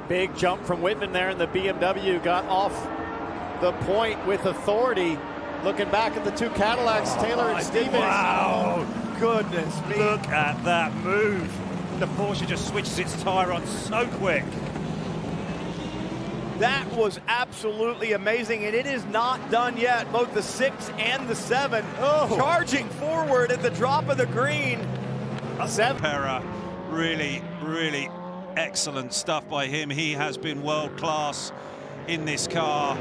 Big jump from Whitman there, and the BMW got off the point with authority. Looking back at the two Cadillacs, Taylor and Stevens. Wow, goodness me. Look at that move. The Porsche just switches its tire on so quick. That was absolutely amazing, and it is not done yet. Both the 6 and the 7 charging forward at the drop of the green. A 7. Pera, really, really excellent stuff by him. He has been world class in this car.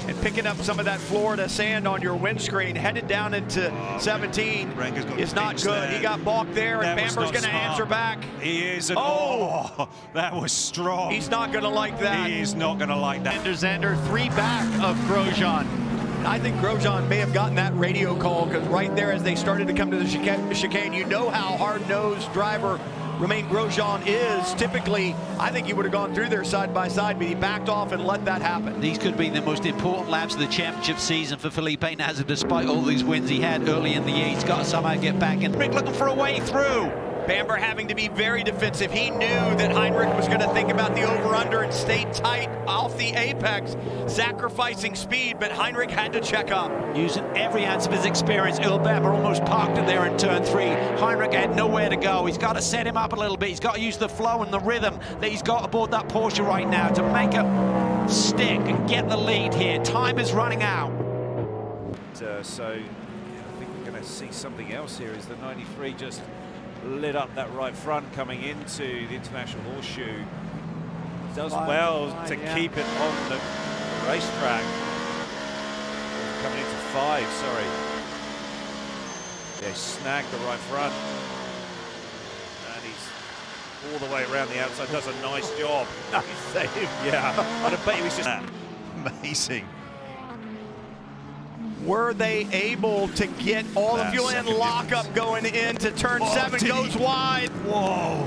And picking up some of that Florida sand on your windscreen, headed down into 17 is not good. There. He got balked there, and Bamber's going to answer back. He is. Oh, that was strong. He's not going to like that. He is not going to like that. Zander 3 back of Grosjean. I think Grosjean may have gotten that radio call, because right there as they started to come to the chicane, you know how hard-nosed driver Romain Grosjean is. Typically, I think he would have gone through there side by side, but he backed off and let that happen. These could be the most important laps of the championship season for Felipe Nasr, despite all these wins he had early in the year. He's got to somehow get back, and Rick looking for a way through. Bamber having to be very defensive. He knew that Heinrich was going to think about the over-under and stay tight off the apex, sacrificing speed, but Heinrich had to check up. Using every ounce of his experience, Earl Bamber almost parked it there in turn 3. Heinrich had nowhere to go. He's got to set him up a little bit. He's got to use the flow and the rhythm that he's got aboard that Porsche right now to make it stick and get the lead here. Time is running out. So yeah, I think we're going to see something else here as the 93 just lit up that right front coming into the International Horseshoe. Does well to keep it on the racetrack. Coming into 5, sorry. They snagged the right front. And he's all the way around the outside, does a nice job. Nice save. Yeah, I bet he was just amazing. Were they able to get all of you in lockup going into turn 7, goes wide. Whoa.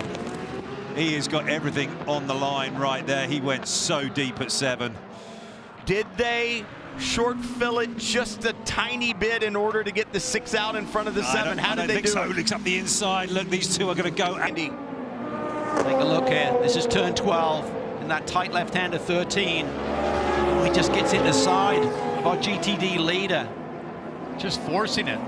He has got everything on the line right there. He went so deep at 7. Did they short fill it just a tiny bit in order to get the 6 out in front of the 7? How did they do so. it? Looks up the inside. Look, these two are going to go. Andy. Take a look here. This is turn 12 in that tight left-hander 13. He just gets in the side of our GTD leader. Just forcing it.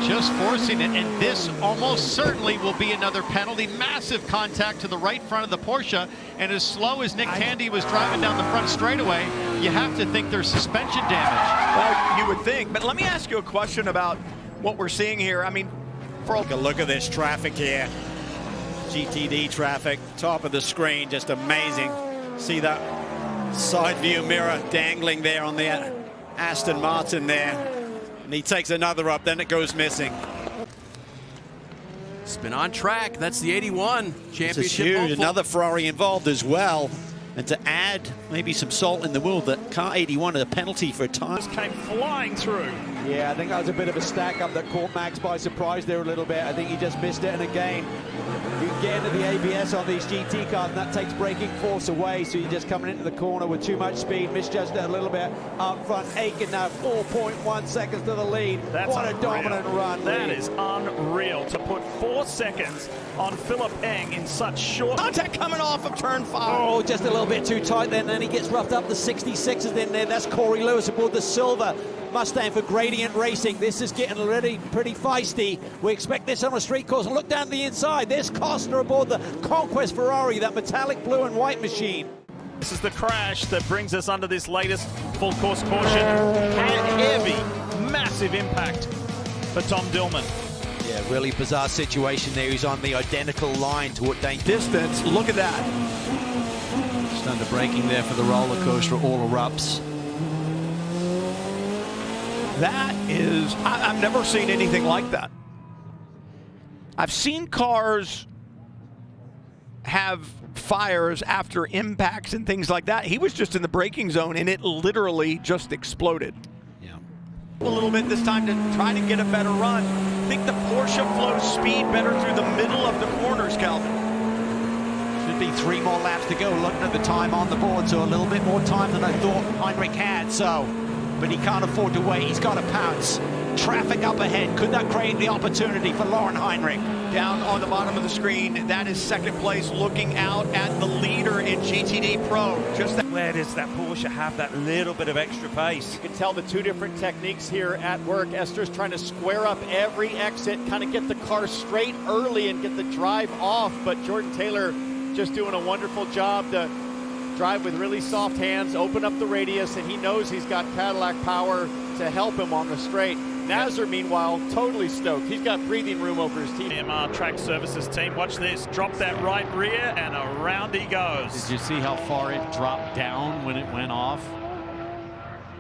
Just forcing it, and this almost certainly will be another penalty. Massive contact to the right front of the Porsche, and as slow as Nick Tandy was driving down the front straightaway, you have to think there's suspension damage. Well, you would think, but let me ask you a question about what we're seeing here. I mean, take a look at this traffic here. GTD traffic, top of the screen, just amazing. See that side view mirror dangling there on the Aston Martin there. And he takes another up, then it goes missing. It's been on track. That's the 81 championship. This is huge. Another Ferrari involved as well. And to add maybe some salt in the wound, that car 81 a penalty for time. just came flying through. Yeah, I think that was a bit of a stack up that caught Max by surprise there a little bit. I think he just missed it, and again, you get into the ABS on these GT cars, and that takes braking force away, so you're just coming into the corner with too much speed. Misjudged it a little bit up front. Aiken now 4.1 seconds to the lead. What a dominant run. That is unreal to put 4 seconds on Philip Eng in such short. Contact coming off of turn 5. Oh, just a little bit too tight then, and he gets roughed up. The 66s in there. That's Corey Lewis aboard the silver Mustang for Gradient Racing. This is getting already pretty feisty. We expect this on a street course. And look down the inside. There's Costa aboard the Conquest Ferrari, that metallic blue and white machine. This is the crash that brings us under this latest full course caution. And heavy, massive impact for Tom Dillman. Yeah, really bizarre situation there. He's on the identical line to what Dane Distance, look at that. Just under braking there for the roller coaster, all erupts. That is, I've never seen anything like that. I've seen cars have fires after impacts and things like that. He was just in the braking zone and it literally just exploded. Yeah. A little bit this time to try to get a better run. I think the Porsche flows speed better through the middle of the corners, Calvin. Should be 3 more laps to go. Looking at the time on the board, so a little bit more time than I thought Heinrich had. But he can't afford to wait. He's got to pounce. Traffic up ahead. Could that create the opportunity for Lauren Heinrich? down on the bottom of the screen, that is second place, looking out at the leader in GTD Pro. Just that. Where does that Porsche have that little bit of extra pace? You can tell the two different techniques here at work. Esther's trying to square up every exit, kind of get the car straight early and get the drive off, but Jordan Taylor just doing a wonderful job to drive with really soft hands, open up the radius, and he knows he's got Cadillac power to help him on the straight. Nazar, meanwhile, totally stoked. He's got breathing room over his team. AMR Track Services team, watch this. Drop that right rear and around he goes. Did you see how far it dropped down when it went off?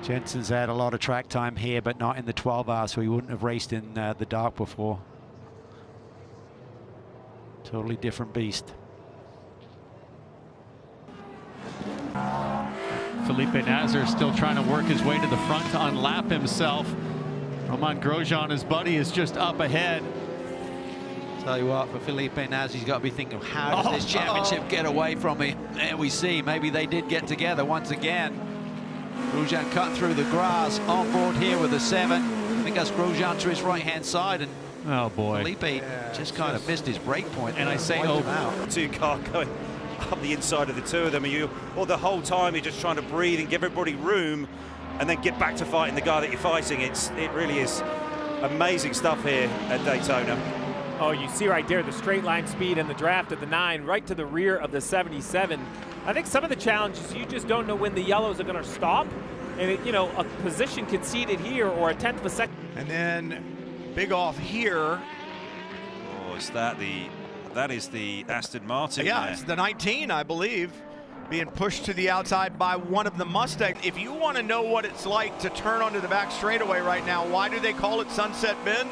Jensen's had a lot of track time here, but not in the 12-hour, so he wouldn't have raced in the dark before. Totally different beast. Felipe Nasr still trying to work his way to the front to unlap himself. Romain Grosjean, his buddy, is just up ahead. Tell you what, for Felipe Nasr, he's got to be thinking, how does this championship get away from me? There we see, maybe they did get together once again. Grosjean cut through the grass, on board here with the 7. I think that's Grosjean to his right-hand side, and oh boy, Felipe just kind of missed his brake point. And I say, oh, Two car going up the inside of the two of them, and the whole time you're just trying to breathe and give everybody room, and then get back to fighting the guy that you're fighting. It really is amazing stuff here at Daytona. Oh, you see right there the straight line speed and the draft of the 9 right to the rear of the 77. I think some of the challenges, you just don't know when the yellows are going to stop. And, a position conceded here or a 10th of a second. And then big off here. Oh, is that is the Aston Martin? Yeah, there. it's the 19, I believe, being pushed to the outside by one of the Mustangs. If you want to know what it's like to turn onto the back straightaway right now, why do they call it Sunset Bend?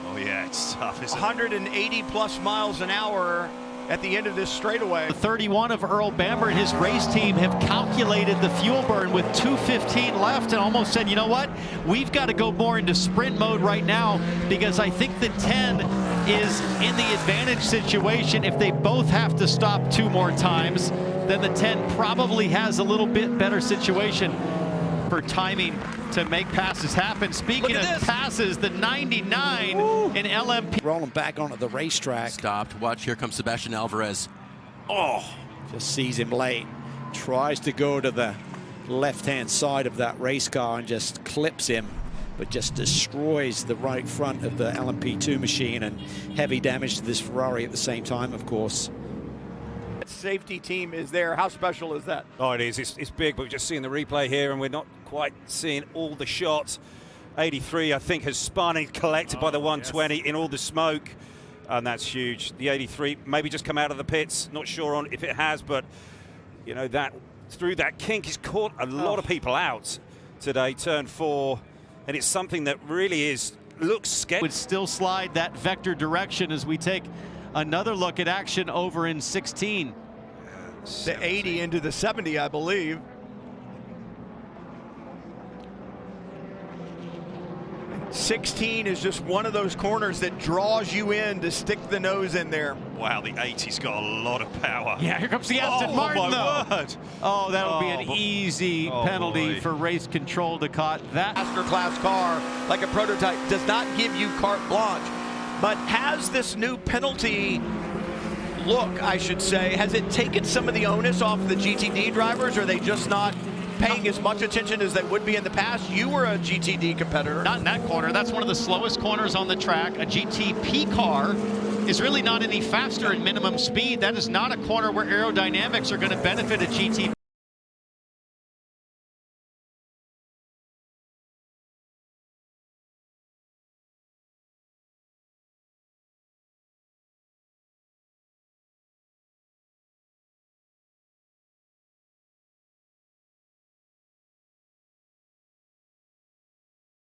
Oh yeah, it's tough, isn't it? 180 plus miles an hour at the end of this straightaway. The 31 of Earl Bamber and his race team have calculated the fuel burn with 2:15 left and almost said, you know what, we've got to go more into sprint mode right now, because I think the 10 is in the advantage situation. If they both have to stop 2 more times, then the 10 probably has a little bit better situation for timing to make passes happen. Speaking of passes, the 99 in LMP. Rolling back onto the racetrack. Stopped. Watch, here comes Sebastian Alvarez. Oh, just sees him late. Tries to go to the left-hand side of that race car and just clips him, but just destroys the right front of the LMP2 machine, and heavy damage to this Ferrari at the same time, of course. Safety team is there. How special is that? Oh, it is. It's big, but we're just seeing the replay here, and we're not quite seeing all the shots. 83, I think, has spun and collected by the 120 in all the smoke, and that's huge. The 83 maybe just come out of the pits. Not sure on if it has, but that through that kink, he's caught a lot of people out today. Turn 4, and it's something that really looks scary. Would still slide that vector direction as we take another look at action over in 16. The 80 into the 70, I believe. 16 is just one of those corners that draws you in to stick the nose in there. Wow, the 80's got a lot of power. Yeah, here comes the Aston Martin, though. Word. Oh, that'll be an easy penalty for race control to cut. That masterclass car, like a prototype, does not give you carte blanche. But has this new penalty look, I should say, has it taken some of the onus off the GTD drivers? Or are they just not paying as much attention as they would be in the past? You were a GTD competitor. Not in that corner. That's one of the slowest corners on the track. A GTP car is really not any faster at minimum speed. That is not a corner where aerodynamics are going to benefit a GTP.